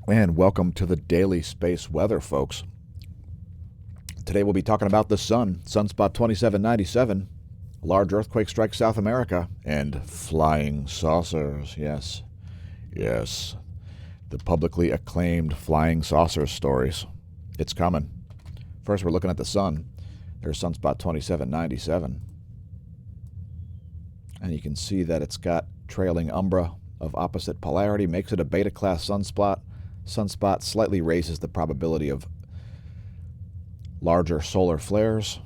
And welcome to the daily space weather, folks. Today we'll be talking about the sun, Sunspot 2797, a large earthquake strikes South America, and flying saucers. Yes, the publicly acclaimed flying saucers stories. It's coming. First, we're looking at the sun. There's Sunspot 2797. And you can see that it's got trailing umbra of opposite polarity, makes it a beta-class sunspot. Sunspot slightly raises the probability of larger solar flares.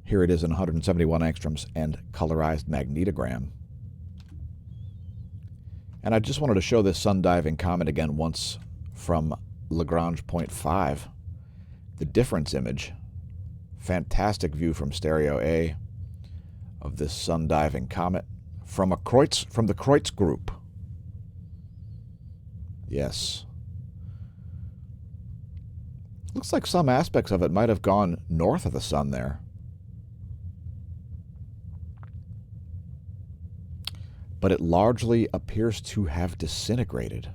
Here it is in 171 angstroms and colorized magnetogram. And I just wanted to show this sun diving comet again once from Lagrange point 5. The difference image. Fantastic view from stereo A of this sun diving comet from the Kreutz group. Yes. Looks like some aspects of it might have gone north of the sun there. But it largely appears to have disintegrated.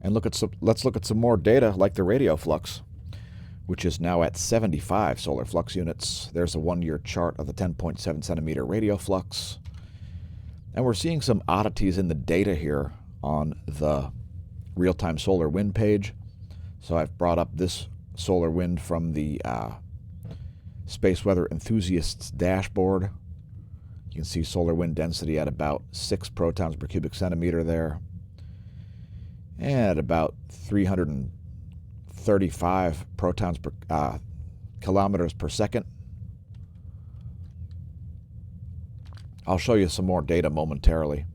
And let's look at some more data like the radio flux, which is now at 75 solar flux units. There's a 1-year chart of the 10.7 centimeter radio flux. And we're seeing some oddities in the data here on the real-time solar wind page. So I've brought up this solar wind from the Space Weather Enthusiasts dashboard. You can see solar wind density at about 6 protons per cubic centimeter there, and at about 335 protons per kilometers per second. I'll show you some more data momentarily.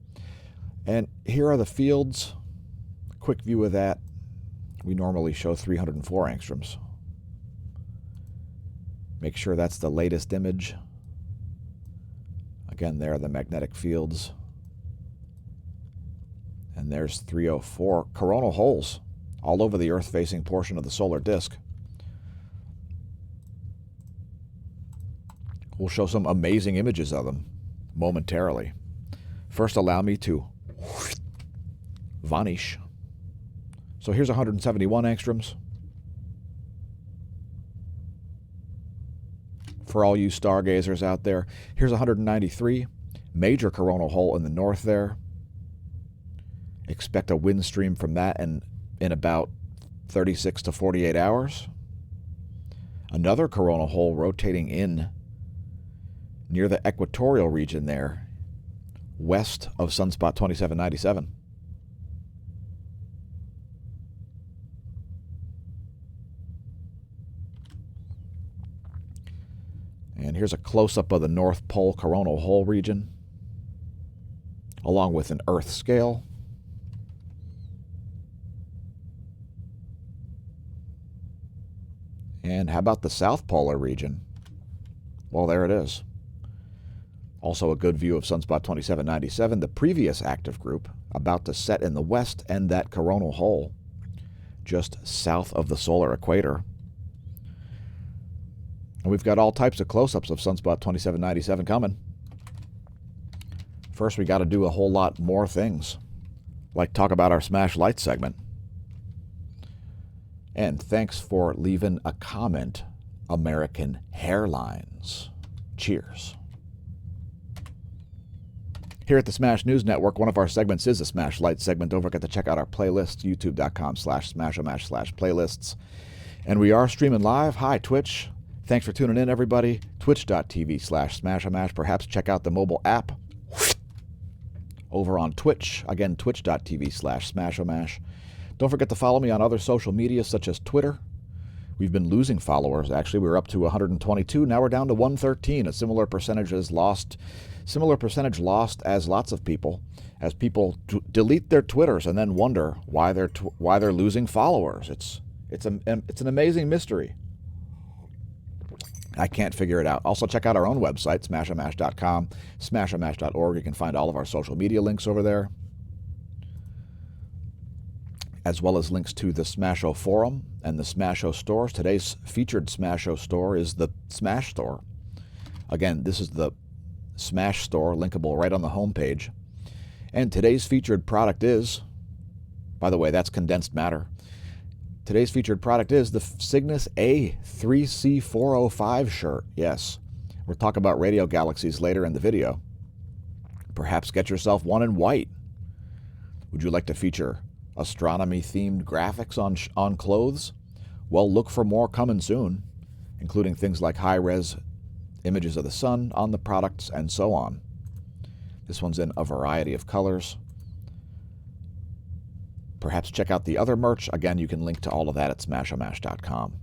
And here are the fields. Quick view of that. We normally show 304 angstroms. Make sure that's the latest image. Again, there are the magnetic fields. And there's 304 coronal holes all over the Earth-facing portion of the solar disk. We'll show some amazing images of them momentarily. First, allow me to vanish. So here's 171 angstroms. For all you stargazers out there, here's 193. Major coronal hole in the north there. Expect a wind stream from that in about 36 to 48 hours. Another coronal hole rotating in near the equatorial region there, west of Sunspot 2797. And here's a close-up of the North Pole coronal hole region, along with an Earth scale. And how about the South Polar region? Well, there it is. Also a good view of Sunspot 2797, the previous active group, about to set in the west and that coronal hole just south of the solar equator. And we've got all types of close-ups of Sunspot 2797 coming. First, we got to do a whole lot more things, like talk about our Smash Light segment. And thanks for leaving a comment, American Hairlines. Cheers. Here at the Smash News Network, one of our segments is a Smash Light segment. Don't forget to check out our playlist, youtube.com/smashomash/playlists. And we are streaming live. Hi, Twitch. Thanks for tuning in, everybody. Twitch.tv/smashomash. Perhaps check out the mobile app over on Twitch. Again, twitch.tv/smashomash. Don't forget to follow me on other social media, such as Twitter. We've been losing followers, actually. We were up to 122. Now we're down to 113. A similar percentage lost as lots of people, as people delete their Twitters and then wonder why they're losing followers. It's an amazing mystery. I can't figure it out. Also, check out our own website, smashomash.com, smashomash.org. You can find all of our social media links over there, as well as links to the smAsho forum and the smAsho stores. Today's featured smAsho store is the Smash store. Again, this is the Smash store, linkable right on the homepage. And today's featured product is, by the way, that's condensed matter. Today's featured product is the Cygnus A3C405 shirt. Yes, we'll talk about radio galaxies later in the video. Perhaps get yourself one in white. Would you like to feature astronomy-themed graphics on clothes? Well, look for more coming soon, including things like high-res images of the sun on the products and so on. This one's in a variety of colors. Perhaps check out the other merch. Again, you can link to all of that at smAshomash.com.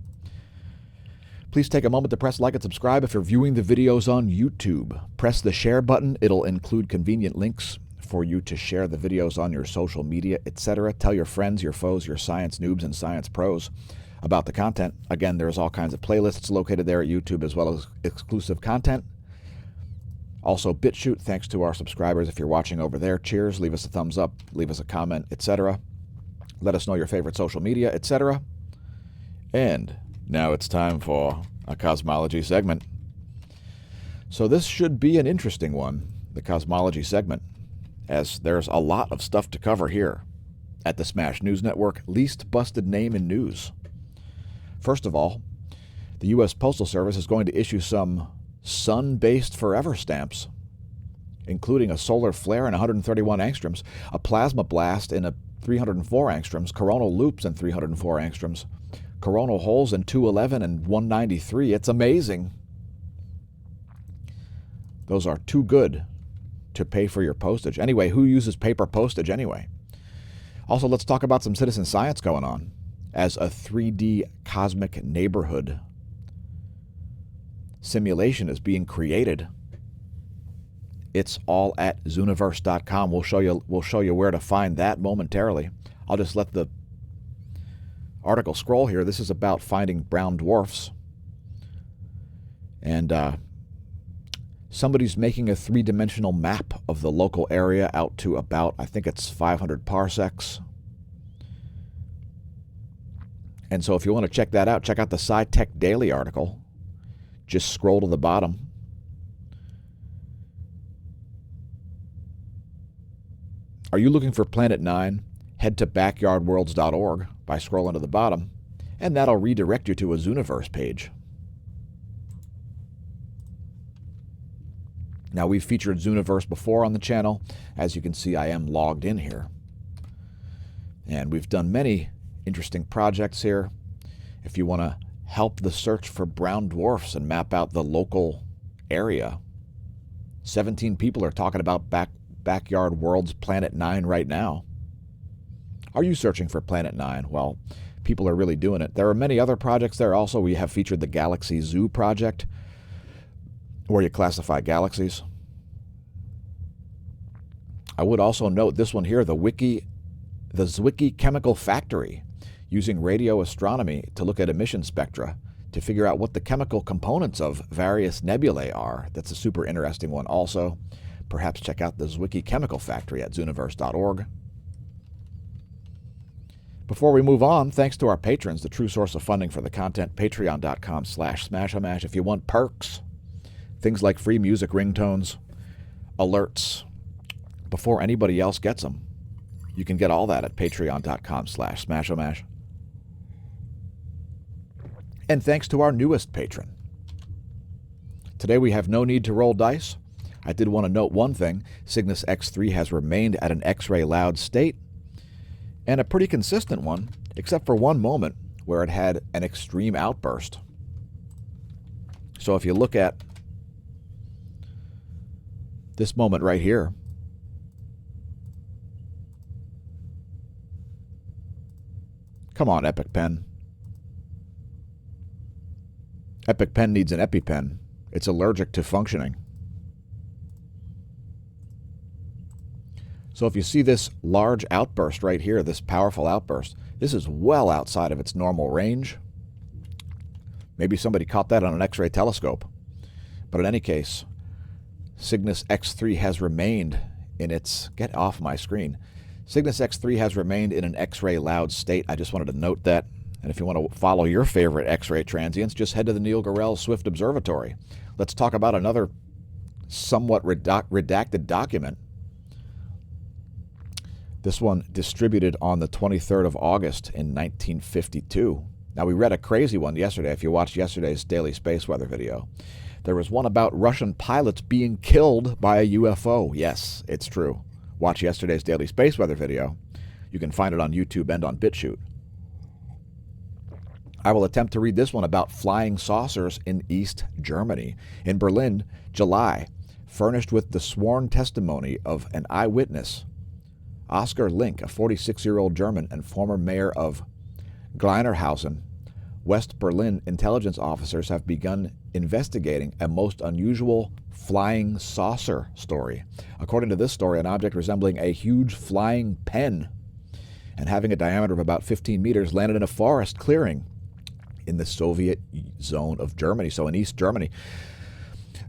Please take a moment to press like and subscribe if you're viewing the videos on YouTube. Press the share button. It'll include convenient links for you to share the videos on your social media, etc. Tell your friends, your foes, your science noobs, and science pros about the content. Again, there's all kinds of playlists located there at YouTube, as well as exclusive content. Also, BitChute, thanks to our subscribers. If you're watching over there, cheers. Leave us a thumbs up. Leave us a comment, etc. Let us know your favorite social media, etc. And now it's time for a cosmology segment. So this should be an interesting one, the cosmology segment, as there's a lot of stuff to cover here at the Smash News Network, least busted name in news. First of all, the U.S. Postal Service is going to issue some sun-based forever stamps, including a solar flare in 131 angstroms, a plasma blast in a 304 angstroms, coronal loops in 304 angstroms, coronal holes in 211 and 193. It's amazing. Those are too good to pay for your postage. Anyway, who uses paper postage anyway? Also, let's talk about some citizen science going on as a 3D cosmic neighborhood simulation is being created. It's all at Zooniverse.com. We'll show you where to find that momentarily. I'll just let the article scroll here. This is about finding brown dwarfs. And somebody's making a three-dimensional map of the local area out to about, I think it's 500 parsecs. And so if you want to check that out, check out the SciTech Daily article. Just scroll to the bottom. Are you looking for Planet 9? Head to backyardworlds.org by scrolling to the bottom, and that'll redirect you to a Zooniverse page. Now, we've featured Zooniverse before on the channel. As you can see, I am logged in here. And we've done many interesting projects here. If you want to help the search for brown dwarfs and map out the local area, 17 people are talking about Backyard World's Planet 9 right now. Are you searching for Planet 9? Well, people are really doing it. There are many other projects there also. We have featured the Galaxy Zoo project, where you classify galaxies. I would also note this one here, the Zwicky Chemical Factory, using radio astronomy to look at emission spectra to figure out what the chemical components of various nebulae are. That's a super interesting one also. Perhaps check out the Zwicky Chemical Factory at Zooniverse.org. Before we move on, thanks to our patrons, the true source of funding for the content, patreon.com/smAshomash. If you want perks, things like free music ringtones, alerts, before anybody else gets them, you can get all that at patreon.com/smAshomash. And thanks to our newest patron. Today we have no need to roll dice. I did want to note one thing. Cygnus X3 has remained at an X-ray loud state, and a pretty consistent one, except for one moment where it had an extreme outburst. So if you look at this moment right here, come on, Epic Pen. Epic Pen needs an EpiPen. It's allergic to functioning. So if you see this large outburst right here, this powerful outburst, this is well outside of its normal range. Maybe somebody caught that on an X-ray telescope. But in any case, Cygnus X3 has remained in its... Get off my screen. Cygnus X3 has remained in an X-ray loud state. I just wanted to note that. And if you want to follow your favorite X-ray transients, just head to the Neil Gorell Swift Observatory. Let's talk about another somewhat redacted document This one distributed on the 23rd of August in 1952. Now, we read a crazy one yesterday. If you watched yesterday's daily space weather video, there was one about Russian pilots being killed by a UFO. Yes, it's true. Watch yesterday's daily space weather video. You can find it on YouTube and on BitChute. I will attempt to read this one about flying saucers in East Germany. In Berlin, July, furnished with the sworn testimony of an eyewitness. Oskar Link, a 46-year-old German and former mayor of Gleinerhausen, West Berlin intelligence officers have begun investigating a most unusual flying saucer story. According to this story, an object resembling a huge flying pen and having a diameter of about 15 meters landed in a forest clearing in the Soviet zone of Germany, so in East Germany.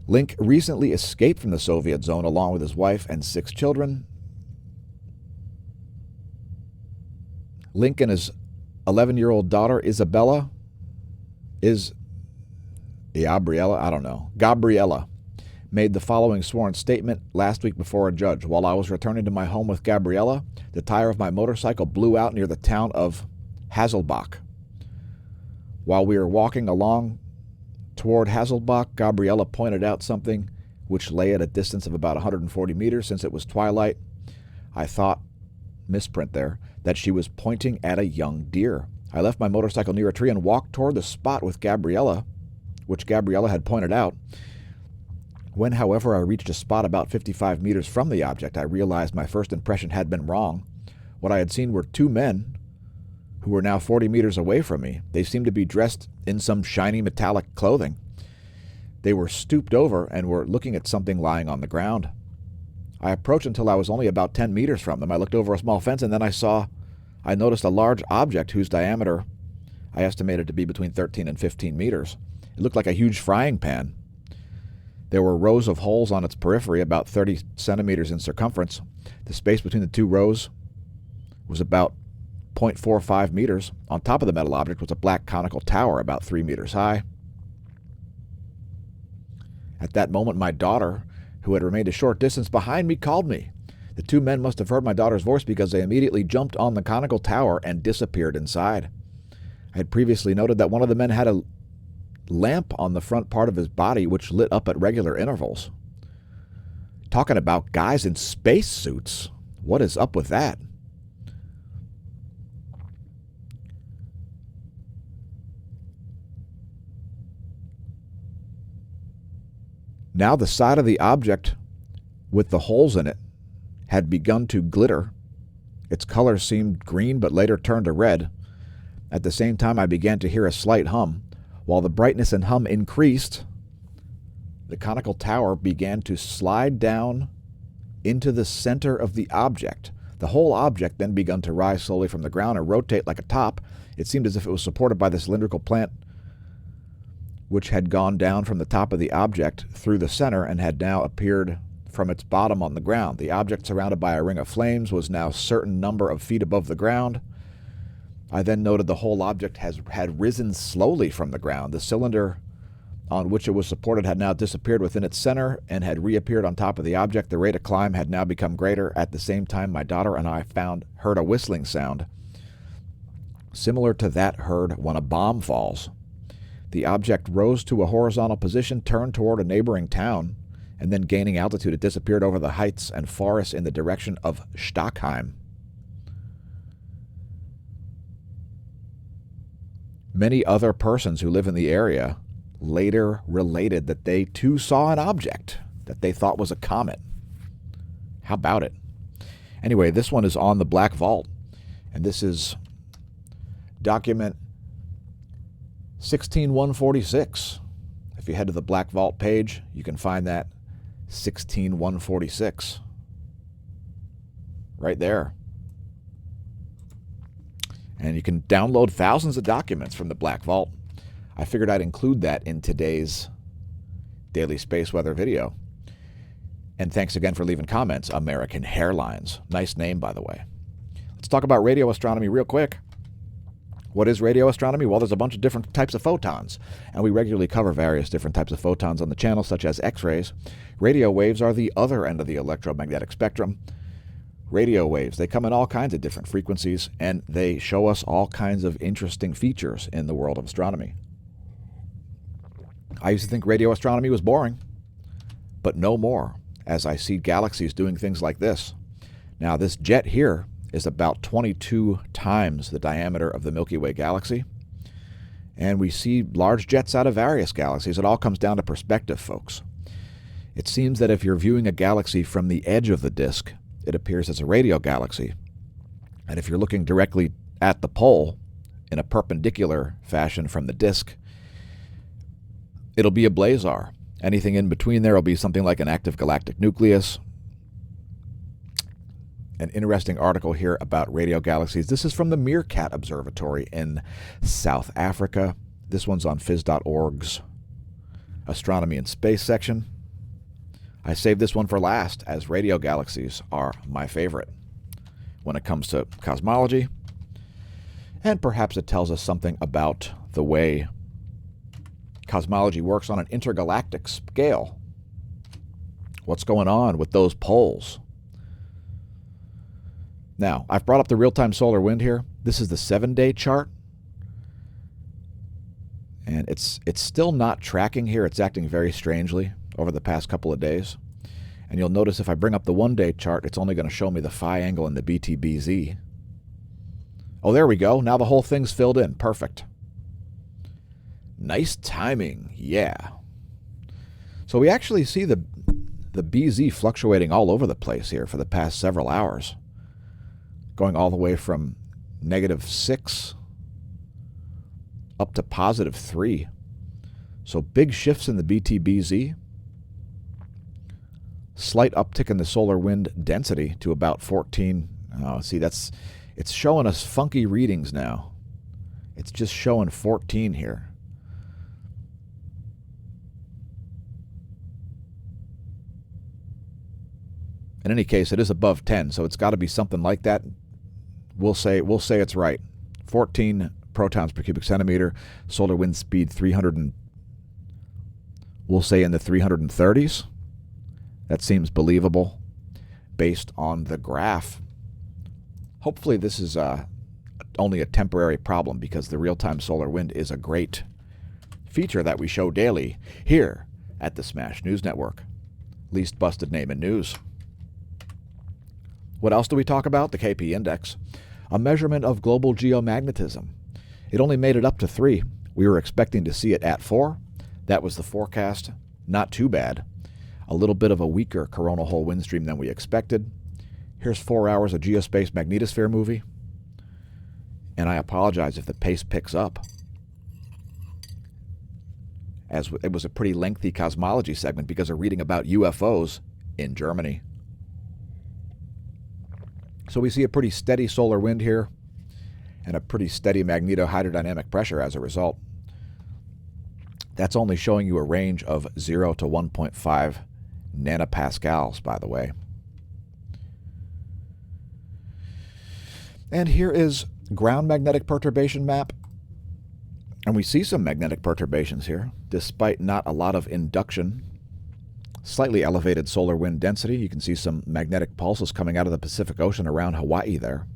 Link recently escaped from the Soviet zone along with his wife and 6 children. Link and his 11-year-old daughter, Gabriella, made the following sworn statement last week before a judge. While I was returning to my home with Gabriella, the tire of my motorcycle blew out near the town of Hasselbach. While we were walking along toward Hasselbach, Gabriella pointed out something which lay at a distance of about 140 meters. Since it was twilight, I thought, misprint there, that she was pointing at a young deer. I left my motorcycle near a tree and walked toward the spot with Gabriella, which Gabriella had pointed out. When, however, I reached a spot about 55 meters from the object, I realized my first impression had been wrong. What I had seen were 2 men who were now 40 meters away from me. They seemed to be dressed in some shiny metallic clothing. They were stooped over and were looking at something lying on the ground. I approached until I was only about 10 meters from them. I looked over a small fence and then I noticed a large object whose diameter I estimated to be between 13 and 15 meters. It looked like a huge frying pan. There were rows of holes on its periphery, about 30 centimeters in circumference. The space between the 2 rows was about 0.45 meters. On top of the metal object was a black conical tower about 3 meters high. At that moment, my daughter, who had remained a short distance behind me, called me. The 2 men must have heard my daughter's voice because they immediately jumped on the conical tower and disappeared inside. I had previously noted that one of the men had a lamp on the front part of his body which lit up at regular intervals. Talking about guys in space suits. What is up with that? Now the side of the object with the holes in it had begun to glitter. Its color seemed green but later turned to red. At the same time, I began to hear a slight hum. While the brightness and hum increased, the conical tower began to slide down into the center of the object. The whole object then began to rise slowly from the ground and rotate like a top. It seemed as if it was supported by the cylindrical plant which had gone down from the top of the object through the center and had now appeared from its bottom on the ground. The object, surrounded by a ring of flames, was now a certain number of feet above the ground. I then noted the whole object had risen slowly from the ground. The cylinder on which it was supported had now disappeared within its center and had reappeared on top of the object. The rate of climb had now become greater. At the same time, my daughter and I heard a whistling sound, similar to that heard when a bomb falls. The object rose to a horizontal position, turned toward a neighboring town, and then gaining altitude, it disappeared over the heights and forests in the direction of Stockheim. Many other persons who live in the area later related that they too saw an object that they thought was a comet. How about it? Anyway, this one is on the Black Vault, and this is document 16146. If you head to the Black Vault page, you can find that 16146 right there. And you can download thousands of documents from the Black Vault. I figured I'd include that in today's Daily Space Weather video. And thanks again for leaving comments, American Hairlines. Nice name, by the way. Let's talk about radio astronomy real quick. What is radio astronomy? Well, there's a bunch of different types of photons, and we regularly cover various different types of photons on the channel, such as X-rays. Radio waves are the other end of the electromagnetic spectrum, radio waves. They come in all kinds of different frequencies, and they show us all kinds of interesting features in the world of astronomy. I used to think radio astronomy was boring, but no more, as I see galaxies doing things like this. Now, this jet here is about 22 times the diameter of the Milky Way galaxy, and we see large jets out of various galaxies. It all comes down to perspective, folks. It seems that if you're viewing a galaxy from the edge of the disk, it appears as a radio galaxy. And if you're looking directly at the pole in a perpendicular fashion from the disk, it'll be a blazar. Anything in between there will be something like an active galactic nucleus. An interesting article here about radio galaxies. This is from the Meerkat Observatory in South Africa. This one's on phys.org's Astronomy and Space section. I saved this one for last, as radio galaxies are my favorite when it comes to cosmology. And perhaps it tells us something about the way cosmology works on an intergalactic scale. What's going on with those poles? Now, I've brought up the real-time solar wind here. This is the 7-day chart. And it's still not tracking here. It's acting very strangely over the past couple of days. And you'll notice if I bring up the 1-day chart, it's only going to show me the phi angle and the BTBZ. Oh, there we go. Now the whole thing's filled in. Perfect. Nice timing. Yeah. So we actually see the BZ fluctuating all over the place here for the past several hours, going all the way from -6 up to +3. So big shifts in the BTBZ. Slight uptick in the solar wind density to about 14. Oh, see, it's showing us funky readings now. It's just showing 14 here. In any case, it is above 10, so it's got to be something like that. We'll say it's right. 14 protons per cubic centimeter, solar wind speed 300 we'll say in the 330s. That seems believable based on the graph. Hopefully this is only a temporary problem, because the real-time solar wind is a great feature that we show daily here at the Smash News Network. Least busted name in news. What else do we talk about? The KP index, a measurement of global geomagnetism. It only made it up to 3. We were expecting to see it at 4. That was the forecast. Not too bad. A little bit of a weaker coronal hole wind stream than we expected. Here's 4 hours of geospace magnetosphere movie. And I apologize if the pace picks up, as it was a pretty lengthy cosmology segment because of reading about UFOs in Germany. So we see a pretty steady solar wind here and a pretty steady magnetohydrodynamic pressure as a result. That's only showing you a range of 0 to 1.5 nanopascals, by the way. And here is ground magnetic perturbation map. And we see some magnetic perturbations here, despite not a lot of induction. Slightly elevated solar wind density. You can see some magnetic pulses coming out of the Pacific Ocean around Hawaii there,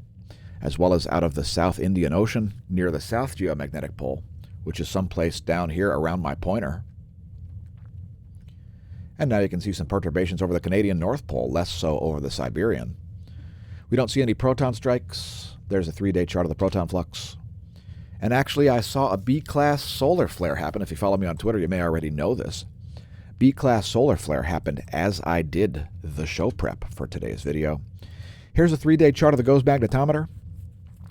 as well as out of the South Indian Ocean near the South Geomagnetic Pole, which is someplace down here around my pointer. And now you can see some perturbations over the Canadian North Pole, less so over the Siberian. We don't see any proton strikes. There's a 3-day chart of the proton flux. And actually, I saw a B-class solar flare happen. If you follow me on Twitter, you may already know this. B-class solar flare happened as I did the show prep for today's video. Here's a 3-day chart of the GOES magnetometer.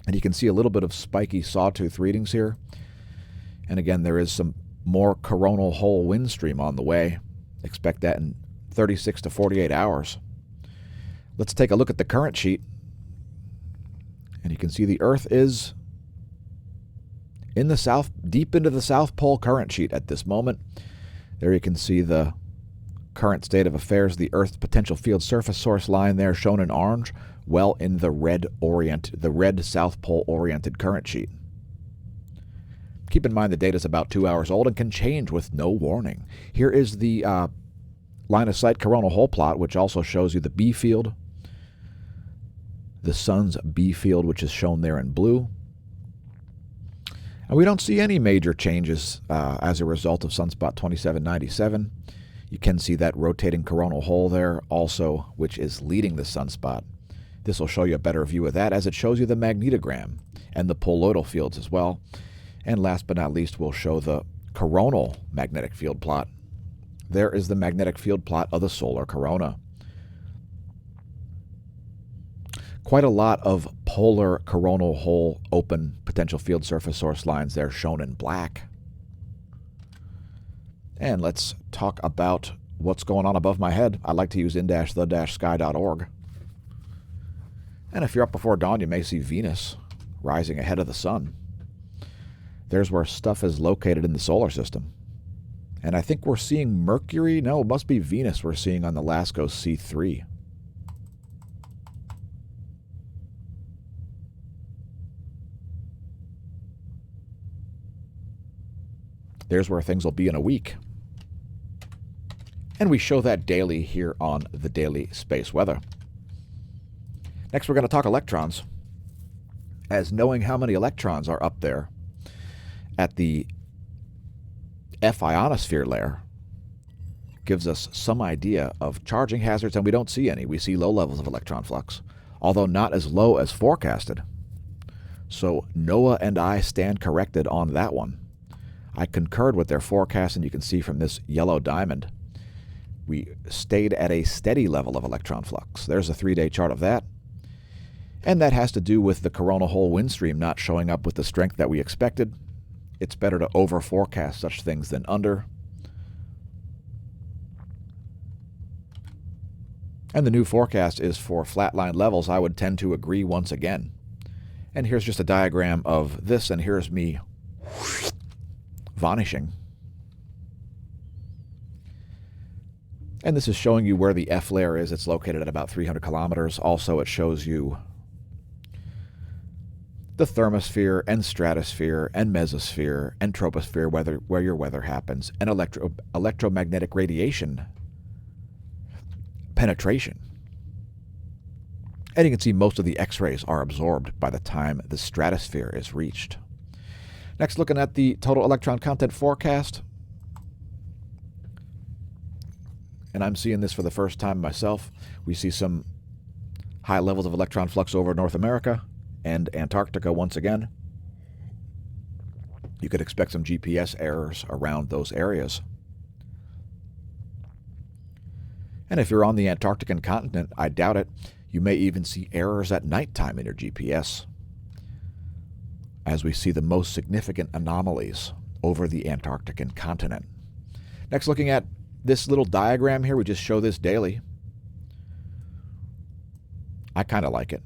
And you can see a little bit of spiky sawtooth readings here. And again, there is some more coronal hole wind stream on the way. Expect that in 36 to 48 hours. Let's take a look at the current sheet. And you can see the Earth is in the south, deep into the South Pole current sheet at this moment. There you can see the current state of affairs, the Earth's potential field surface source line there shown in orange, well in the red South Pole oriented current sheet. Keep in mind the data is about 2 hours old and can change with no warning. Here is the line of sight coronal hole plot, which also shows you the B field the sun's B field, which is shown there in blue. And we don't see any major changes as a result of Sunspot 2797. You can see that rotating coronal hole there also, which is leading the sunspot. This will show you a better view of that as it shows you the magnetogram and the poloidal fields as well. And last but not least, we'll show the coronal magnetic field plot. There is the magnetic field plot of the solar corona. Quite a lot of polar coronal hole open potential field surface source lines there shown in black. And let's talk about what's going on above my head. I like to use in-the-sky.org. And if you're up before dawn, you may see Venus rising ahead of the sun. There's where stuff is located in the solar system. And I think we're seeing Mercury. No, it must be Venus we're seeing on the LASCO C3. There's where things will be in a week. And we show that daily here on the Daily Space Weather. Next, we're going to talk electrons, as knowing how many electrons are up there at the F ionosphere layer gives us some idea of charging hazards, and we don't see any. We see low levels of electron flux, although not as low as forecasted. So NOAA and I stand corrected on that one. I concurred with their forecast, and you can see from this yellow diamond, we stayed at a steady level of electron flux. There's a 3-day chart of that. And that has to do with the coronal hole wind stream not showing up with the strength that we expected. It's better to over-forecast such things than under. And the new forecast is for flatline levels. I would tend to agree once again. And here's just a diagram of this, and here's me vanishing. And this is showing you where the F layer is. It's located at about 300 kilometers. Also, it shows you the thermosphere and stratosphere and mesosphere and troposphere, where your weather happens, and electromagnetic radiation penetration. And you can see most of the X-rays are absorbed by the time the stratosphere is reached. Next, looking at the total electron content forecast. And I'm seeing this for the first time myself. We see some high levels of electron flux over North America and Antarctica once again. You could expect some GPS errors around those areas. And if you're on the Antarctican continent, I doubt it, you may even see errors at nighttime in your GPS, as we see the most significant anomalies over the Antarctican continent. Next, looking at this little diagram here, we just show this daily. I kind of like it,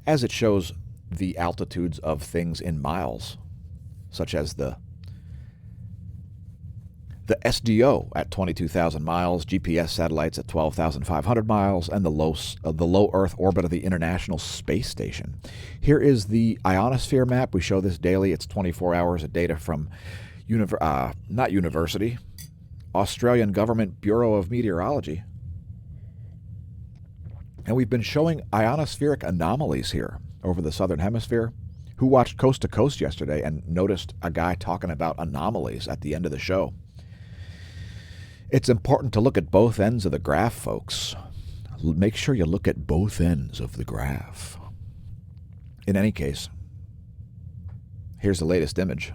as it shows the altitudes of things in miles, such as the SDO at 22,000 miles, GPS satellites at 12,500 miles, and the low Earth orbit of the International Space Station. Here is the ionosphere map. We show this daily. It's 24 hours of data from Australian Government Bureau of Meteorology. And we've been showing ionospheric anomalies here over the southern hemisphere. Who watched Coast to Coast yesterday and noticed a guy talking about anomalies at the end of the show? It's important to look at both ends of the graph, folks. Make sure you look at both ends of the graph. In any case, here's the latest image.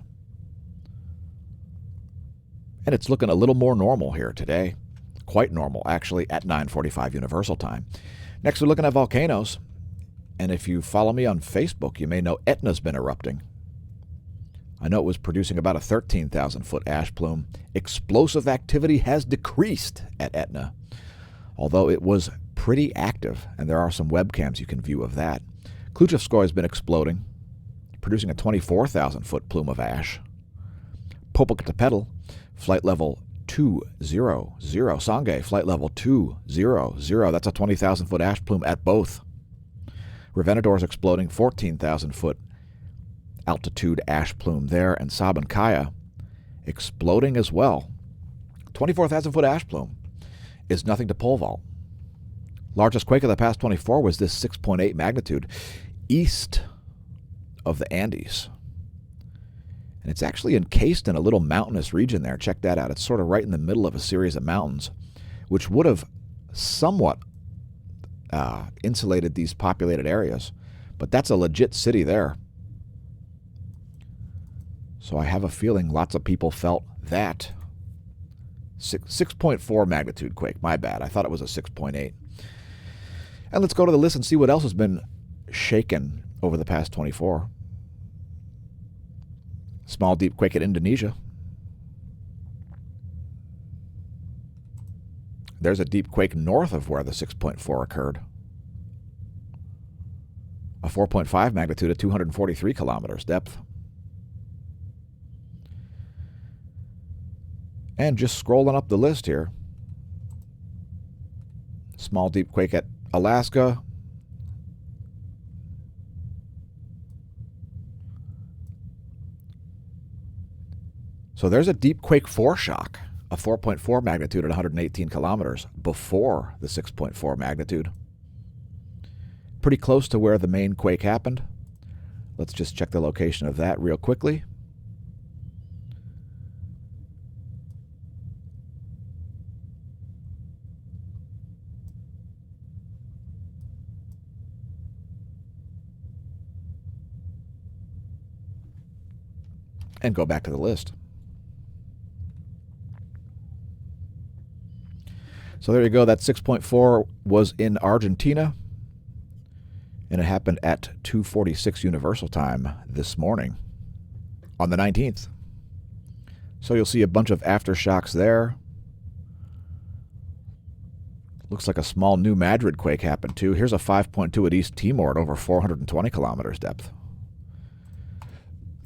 And it's looking a little more normal here today. Quite normal, actually, at 9:45 Universal Time. Next, we're looking at volcanoes. And if you follow me on Facebook, you may know Etna's been erupting. I know it was producing about a 13,000-foot ash plume. Explosive activity has decreased at Etna, although it was pretty active, and there are some webcams you can view of that. Klyuchevskoye has been exploding, producing a 24,000-foot plume of ash. Popocatépetl, flight level 200. Sangay, flight level 200. That's a 20,000-foot ash plume at both. Revenador is exploding, 14,000-foot altitude ash plume there, and Sabancaya exploding as well. 24,000-foot ash plume is nothing to pole vault. Largest quake of the past 24 was this 6.8 magnitude east of the Andes. And it's actually encased in a little mountainous region there. Check that out. It's sort of right in the middle of a series of mountains, which would have somewhat insulated these populated areas. But that's a legit city there. So I have a feeling lots of people felt that. 6.4 magnitude quake. My bad. I thought it was a 6.8. And let's go to the list and see what else has been shaken over the past 24. Small deep quake in Indonesia. There's a deep quake north of where the 6.4 occurred. A 4.5 magnitude at 243 kilometers depth. And just scrolling up the list here. Small deep quake at Alaska. So there's a deep quake foreshock, a 4.4 magnitude at 118 kilometers before the 6.4 magnitude. Pretty close to where the main quake happened. Let's just check the location of that real quickly. And go back to the list. So there you go. That 6.4 was in Argentina, and it happened at 2:46 Universal Time this morning on the 19th. So you'll see a bunch of aftershocks there. Looks like a small New Madrid quake happened too. Here's a 5.2 at East Timor at over 420 kilometers depth.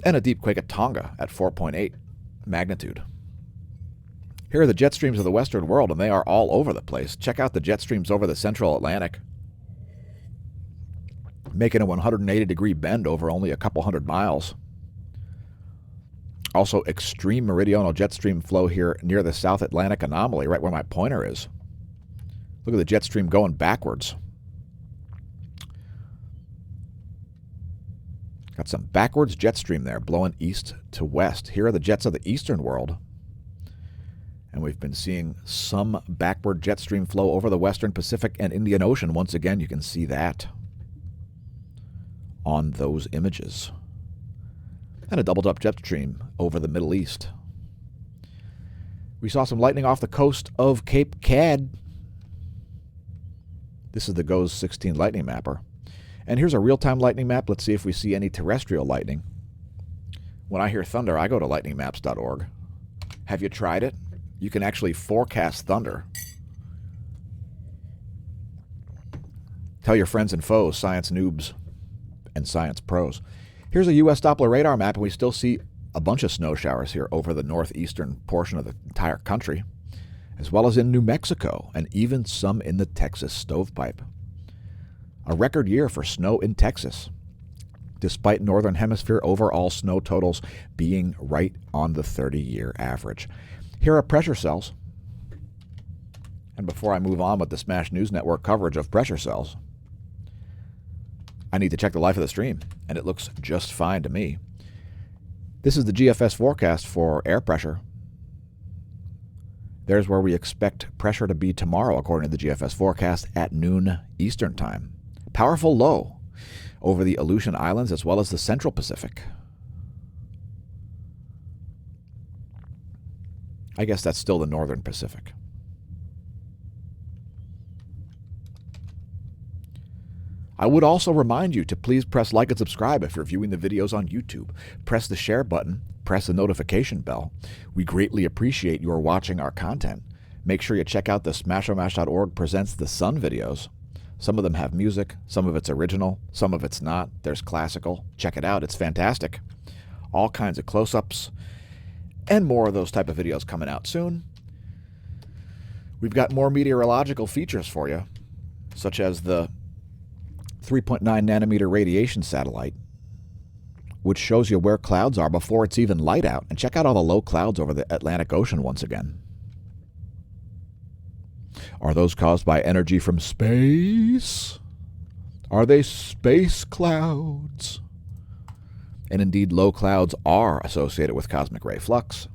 And a deep quake at Tonga at 4.8 magnitude. Here are the jet streams of the Western world, and they are all over the place. Check out the jet streams over the Central Atlantic, making a 180-degree bend over only a couple hundred miles. Also, extreme meridional jet stream flow here near the South Atlantic anomaly, right where my pointer is. Look at the jet stream going backwards. Got some backwards jet stream there, blowing east to west. Here are the jets of the eastern world. And we've been seeing some backward jet stream flow over the Western Pacific and Indian Ocean. Once again, you can see that on those images. And a doubled-up jet stream over the Middle East. We saw some lightning off the coast of Cape Cod. This is the GOES 16 lightning mapper. And here's a real-time lightning map. Let's see if we see any terrestrial lightning. When I hear thunder, I go to lightningmaps.org. Have you tried it? You can actually forecast thunder. Tell your friends and foes, science noobs and science pros. Here's a U.S. Doppler radar map, and we still see a bunch of snow showers here over the northeastern portion of the entire country, as well as in New Mexico, and even some in the Texas stovepipe. A record year for snow in Texas, despite Northern Hemisphere overall snow totals being right on the 30-year average. Here are pressure cells. And before I move on with the Smash News Network coverage of pressure cells, I need to check the life of the stream, and it looks just fine to me. This is the GFS forecast for air pressure. There's where we expect pressure to be tomorrow, according to the GFS forecast, at noon Eastern Time. Powerful low over the Aleutian Islands as well as the Central Pacific. I guess that's still the Northern Pacific. I would also remind you to please press like and subscribe if you're viewing the videos on YouTube. Press the share button, press the notification bell. We greatly appreciate your watching our content. Make sure you check out the smAsho.org presents the Sun videos. Some of them have music, some of it's original, some of it's not. There's classical. Check it out, it's fantastic. All kinds of close-ups and more of those type of videos coming out soon. We've got more meteorological features for you, such as the 3.9 nanometer radiation satellite, which shows you where clouds are before it's even light out. And check out all the low clouds over the Atlantic Ocean once again. Are those caused by energy from space? Are they space clouds? And indeed, low clouds are associated with cosmic ray flux.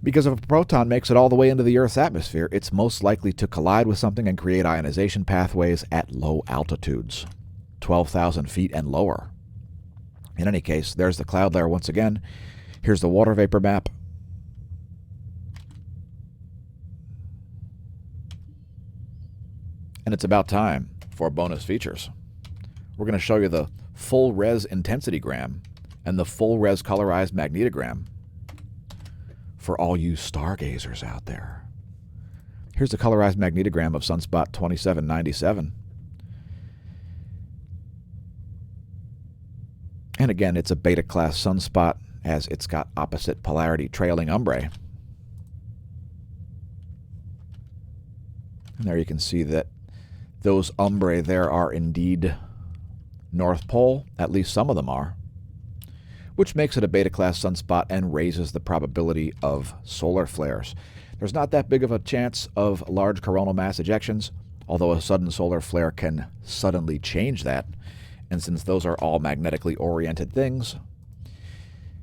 Because if a proton makes it all the way into the Earth's atmosphere, it's most likely to collide with something and create ionization pathways at low altitudes, 12,000 feet and lower. In any case, there's the cloud layer once again. Here's the water vapor map. And it's about time for bonus features. We're going to show you the full res intensitygram and the full res colorized magnetogram for all you stargazers out there. Here's the colorized magnetogram of Sunspot 2797. And again, it's a beta class sunspot as it's got opposite polarity trailing umbrae. And there you can see that those umbrae there are indeed North Pole, at least some of them are, which makes it a beta-class sunspot and raises the probability of solar flares. There's not that big of a chance of large coronal mass ejections, although a sudden solar flare can suddenly change that. And since those are all magnetically oriented things,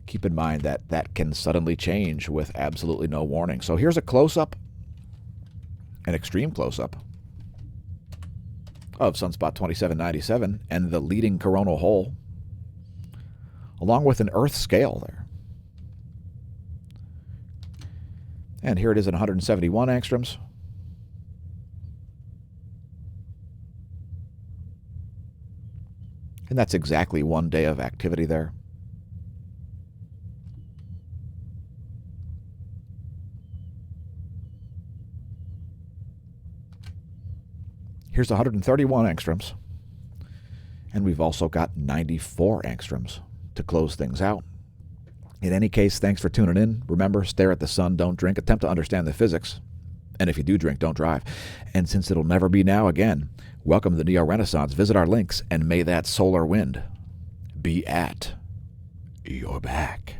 keep in mind that that can suddenly change with absolutely no warning. So here's a close-up, an extreme close-up, of Sunspot 2797 and the leading coronal hole, along with an Earth scale there. And here it is at 171 angstroms. And that's exactly 1 day of activity there. Here's 131 angstroms. And we've also got 94 angstroms to close things out. In any case, thanks for tuning in. Remember, stare at the sun, don't drink, attempt to understand the physics. And if you do drink, don't drive. And since it'll never be now again, welcome to the Neo-Renaissance. Visit our links, and may that solar wind be at your back.